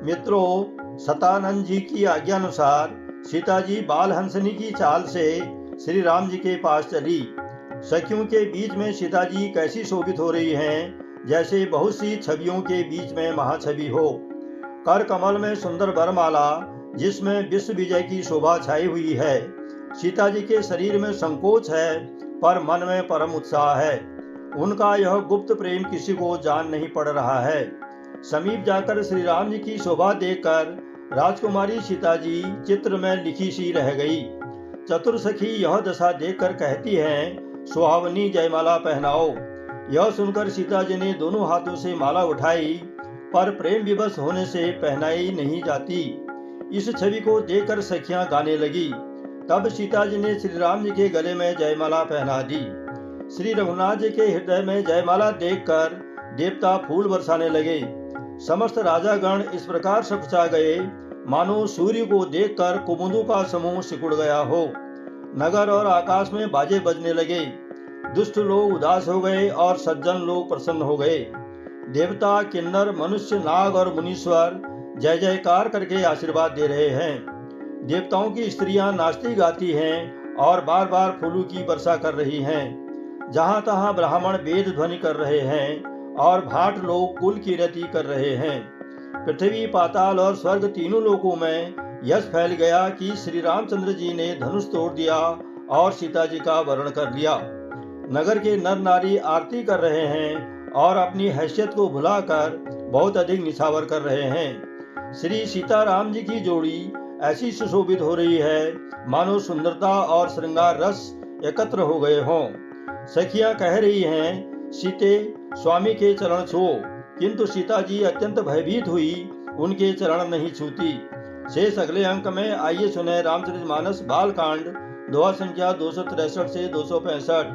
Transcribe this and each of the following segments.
मित्रों, सतानंद जी की आज्ञानुसार सीता जी बाल हंसनी की चाल से श्री राम जी के पास चली। सखियों के बीच में सीता जी कैसी शोभित हो रही हैं, जैसे बहुत सी छवियों के बीच में महाछवि हो। कर कमल में सुंदर वरमाला, जिसमें विश्व विजय की शोभा छाई हुई है। सीता जी के शरीर में संकोच है, पर मन में परम उत्साह है। उनका यह गुप्त प्रेम किसी को जान नहीं पड़ रहा है। समीप जाकर श्री राम जी की शोभा देखकर राजकुमारी सीता जी चित्र में लिखी सी रह गई। चतुर सखी यह दशा देखकर कहती हैं, सुहावनी जयमाला पहनाओ। यह सुनकर सीता जी ने दोनों हाथों से माला उठाई, पर प्रेम विवश होने से पहनाई नहीं जाती। इस छवि को देखकर सखियां गाने लगी। तब सीता जी ने श्री राम जी के गले में जयमाला पहना दी। श्री रघुनाथ जी के हृदय में जयमाला देखकर देवता फूल बरसाने लगे। समस्त राजागण इस प्रकार सकुचा गए, मानो सूर्य को देखकर कुमुदों का समूह सिकुड़ गया हो। नगर और आकाश में बाजे बजने लगे। दुष्ट लोग उदास हो गए और सज्जन लोग प्रसन्न हो गए। देवता, किन्नर, मनुष्य, नाग और मुनीश्वर जय जयकार करके आशीर्वाद दे रहे हैं। देवताओं की स्त्रियां नाचती गाती हैं और बार बार फूलों की वर्षा कर रही हैं। जहां तहां ब्राह्मण वेद ध्वनि कर रहे हैं और भाट लोग कुल कीर्ति कर रहे हैं। पृथ्वी, पाताल और स्वर्ग तीनों लोकों में यश फैल गया कि श्री रामचंद्र जी ने धनुष तोड़ दिया और सीता जी का वरण कर लिया। नगर के नर नारी आरती कर रहे हैं और अपनी हैसियत को भुलाकर बहुत अधिक निछावर कर रहे हैं। श्री सीताराम जी की जोड़ी ऐसी सुशोभित हो रही है, मानो सुंदरता और श्रृंगार रस एकत्र हो गए हों। सखियां कह रही हैं, सीते स्वामी के चरण छुओ, किंतु सीता जी अत्यंत भयभीत हुई, उनके चरण नहीं छूती। शेष अगले अंक में आइए सुने रामचरितमानस बालकांड, दोहा संख्या 263 से 265।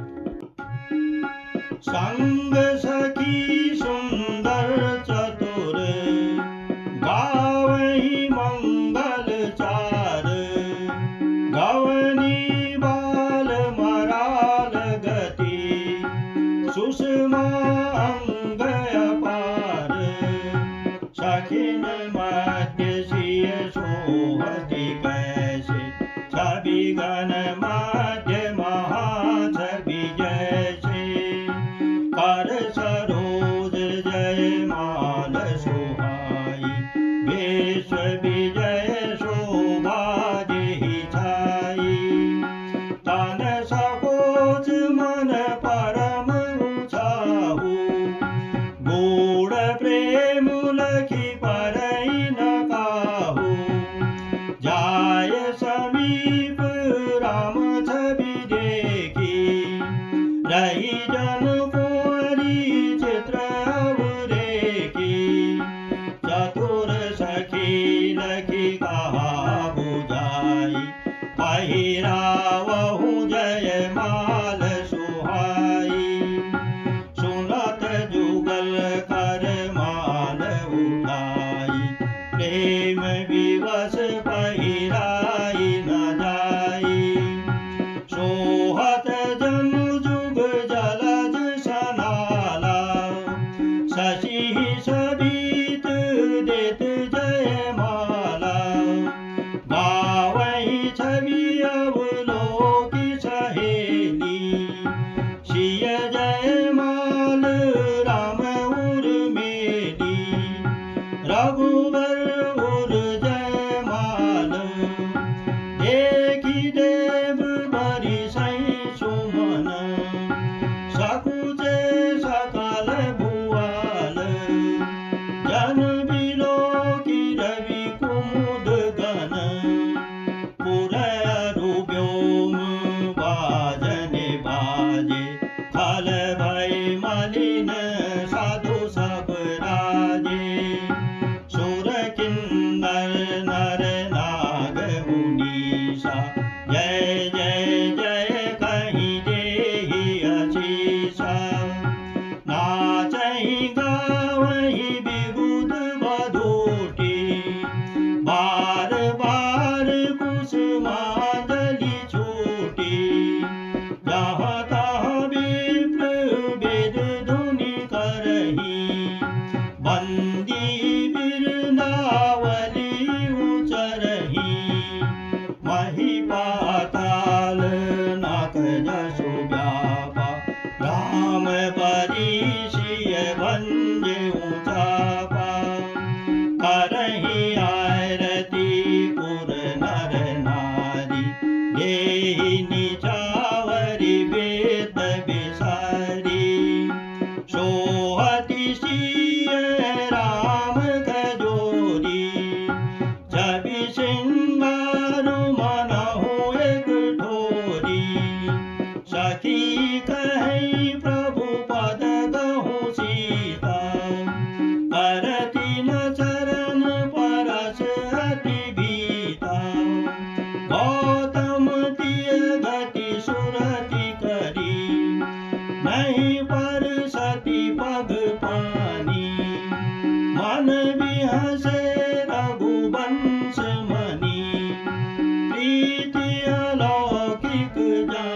संग सखी सुंदर चतुर, गावहि मंगल चार। गवनी बाल मराल गति, सुषमा अंग अपार। सखिन मध्य सिय सोहति कैसे, छवि गण मध्य महाछवि जैसे। कर सरोज जयमाल सुहाई, विश्व विजय शोभा जेहि छाई। तन सकोच मन परम उत्साहु, गूढ़ प्रेम लखि परई न काहू। जाय समीप राम छवि देखी, रही जन कुंवरी चित्र अवरेखी। चतुर सखी लखि कहा बुझाई, पहिरावहु जयमाल सुहाई। सुनत जुगल कर माल उठाई, प्रेम विवश पहिराई न जाई। सोहत जनु जुग जलज सनाला, शशि सबित देत जयमाला। गावहि छवि अवलोकि सहेली, सिय जयमाल राम उर्मिली। रघुवर उर जयमाल, देखि देव बरिसई सुमन। सकुचे सकल भुआल, जन बिलोकि रवि कुमुद गण। पुररु व्योम बाजने बाजे, खल भय मलिन साधु सब राजे। सुर किन्नर नर नाग मुनीसा, जय जय जय कहि देहि असीसा। नाचहि गावहि विबुध बध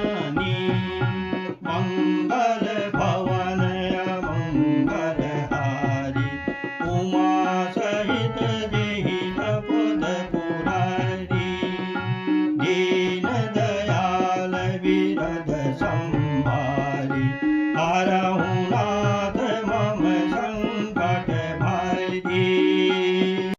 जननी मंगल भवन मंगल हारी उमा सहित जेहि तपद पुरारी दीन दयाल विरध सम